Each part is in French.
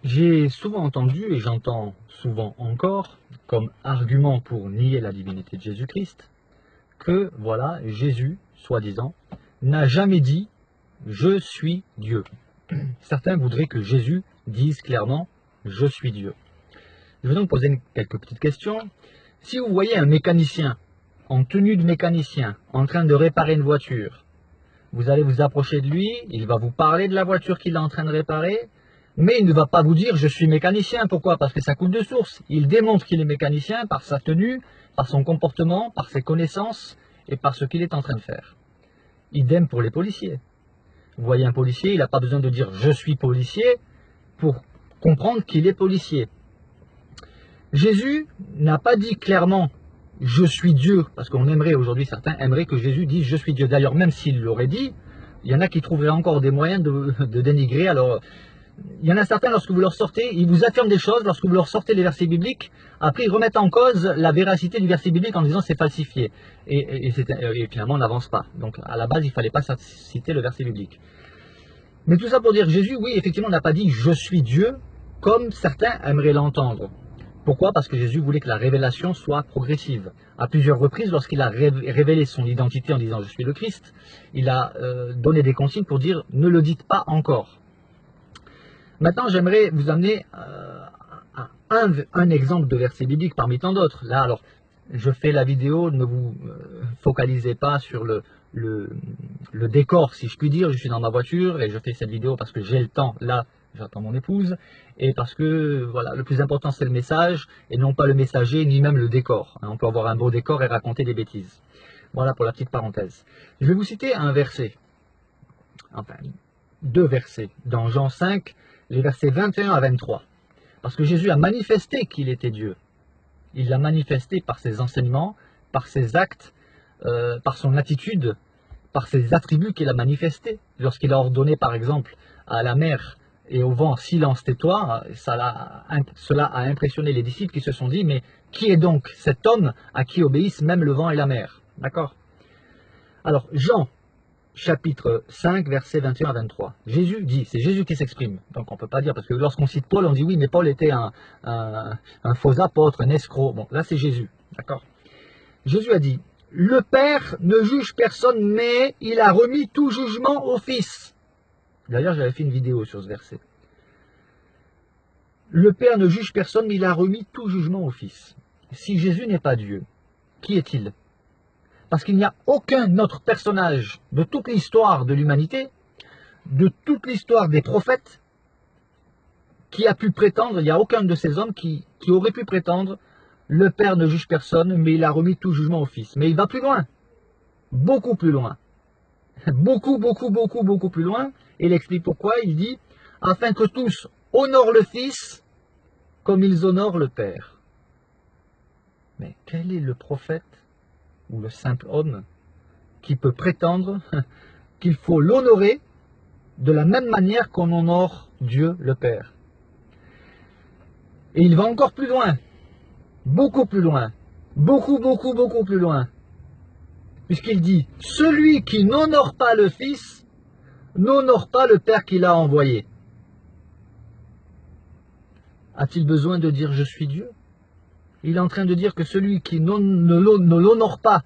J'ai souvent entendu, et j'entends souvent encore, comme argument pour nier la divinité de Jésus-Christ, que, voilà, Jésus, soi-disant, n'a jamais dit « Je suis Dieu ». Certains voudraient que Jésus dise clairement « Je suis Dieu ». Je vais donc poser quelques petites questions. Si vous voyez un mécanicien, en tenue de mécanicien, en train de réparer une voiture, vous allez vous approcher de lui, il va vous parler de la voiture qu'il est en train de réparer, mais il ne va pas vous dire « je suis mécanicien ». Pourquoi? Parce que ça coule de source. Il démontre qu'il est mécanicien par sa tenue, par son comportement, par ses connaissances et par ce qu'il est en train de faire. Idem pour les policiers. Vous voyez un policier, il n'a pas besoin de dire « je suis policier » pour comprendre qu'il est policier. Jésus n'a pas dit clairement « je suis Dieu », parce qu'on aimerait aujourd'hui, certains aimeraient que Jésus dise « je suis Dieu ». D'ailleurs, même s'il l'aurait dit, il y en a qui trouveraient encore des moyens de dénigrer. Alors, il y en a certains, lorsque vous leur sortez, ils vous affirment des choses, lorsque vous leur sortez les versets bibliques, après ils remettent en cause la véracité du verset biblique en disant c'est falsifié. Et finalement on n'avance pas. Donc à la base il ne fallait pas citer le verset biblique. Mais tout ça pour dire Jésus, oui, effectivement, n'a pas dit je suis Dieu, comme certains aimeraient l'entendre. Pourquoi? Parce que Jésus voulait que la révélation soit progressive. À plusieurs reprises, lorsqu'il a révélé son identité en disant je suis le Christ, il a donné des consignes pour dire ne le dites pas encore. Maintenant, j'aimerais vous amener à un exemple de verset biblique parmi tant d'autres. Là, alors, je fais la vidéo, ne vous focalisez pas sur le décor, si je puis dire. Je suis dans ma voiture et je fais cette vidéo parce que j'ai le temps. Là, j'attends mon épouse et parce que voilà, le plus important c'est le message et non pas le messager ni même le décor. On peut avoir un beau décor et raconter des bêtises. Voilà pour la petite parenthèse. Je vais vous citer un verset, enfin deux versets, dans Jean 5, les versets 21 à 23. Parce que Jésus a manifesté qu'il était Dieu. Il l'a manifesté par ses enseignements, par ses actes, par son attitude, par ses attributs qu'il a manifestés. Lorsqu'il a ordonné par exemple à la mer et au vent, silence tais-toi, cela a impressionné les disciples qui se sont dit, mais qui est donc cet homme à qui obéissent même le vent et la mer? D'accord? Alors, Jean, chapitre 5, versets 21 à 23. Jésus dit, c'est Jésus qui s'exprime, donc on ne peut pas dire, parce que lorsqu'on cite Paul, on dit oui, mais Paul était un faux apôtre, un escroc. Bon, là c'est Jésus, d'accord? Jésus a dit, le Père ne juge personne, mais il a remis tout jugement au Fils. D'ailleurs, j'avais fait une vidéo sur ce verset. Le Père ne juge personne, mais il a remis tout jugement au Fils. Si Jésus n'est pas Dieu, qui est-il? Parce qu'il n'y a aucun autre personnage de toute l'histoire de l'humanité, de toute l'histoire des prophètes, qui a pu prétendre, il n'y a aucun de ces hommes qui aurait pu prétendre, le Père ne juge personne, mais il a remis tout jugement au Fils. Mais il va plus loin, beaucoup plus loin, beaucoup plus loin, et il explique pourquoi, il dit, afin que tous honorent le Fils comme ils honorent le Père. Mais quel est le prophète ou le simple homme qui peut prétendre qu'il faut l'honorer de la même manière qu'on honore Dieu le Père? Et il va encore plus loin, beaucoup plus loin, beaucoup plus loin, puisqu'il dit « Celui qui n'honore pas le Fils, n'honore pas le Père qui l'a envoyé ». A-t-il besoin de dire « Je suis Dieu » ? Il est en train de dire que celui qui ne l'honore pas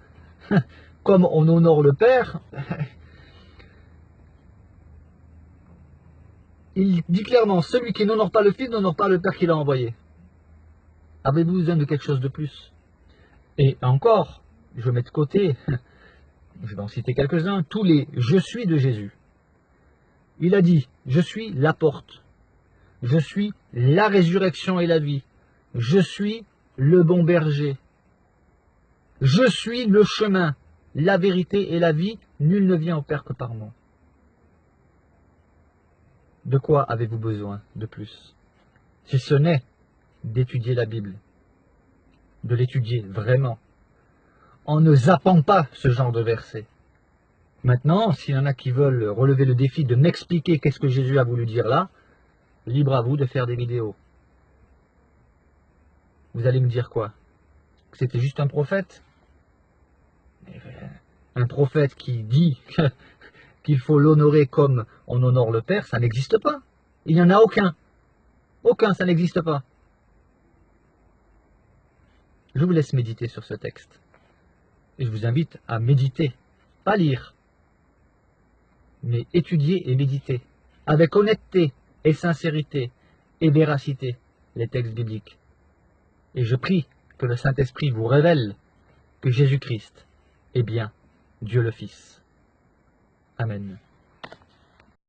comme on honore le Père, il dit clairement, celui qui n'honore pas le Fils n'honore pas le Père qui l'a envoyé. Avez-vous besoin de quelque chose de plus? Et encore, je mets de côté, je vais en citer quelques-uns, tous les « je suis » de Jésus. Il a dit, je suis la porte, je suis la résurrection et la vie, je suis le bon berger, je suis le chemin, la vérité et la vie, nul ne vient au Père que par moi. De quoi avez-vous besoin de plus? Si ce n'est d'étudier la Bible, de l'étudier vraiment, en ne zappant pas ce genre de versets. Maintenant, s'il y en a qui veulent relever le défi de m'expliquer qu'est-ce que Jésus a voulu dire là, libre à vous de faire des vidéos. Vous allez me dire quoi? Que c'était juste un prophète? Un prophète qui dit qu'il faut l'honorer comme on honore le Père, ça n'existe pas. Il n'y en a aucun. Aucun, ça n'existe pas. Je vous laisse méditer sur ce texte. Et je vous invite à méditer, pas lire, mais étudier et méditer, avec honnêteté et sincérité et véracité, les textes bibliques. Et je prie que le Saint-Esprit vous révèle que Jésus-Christ est bien Dieu le Fils. Amen.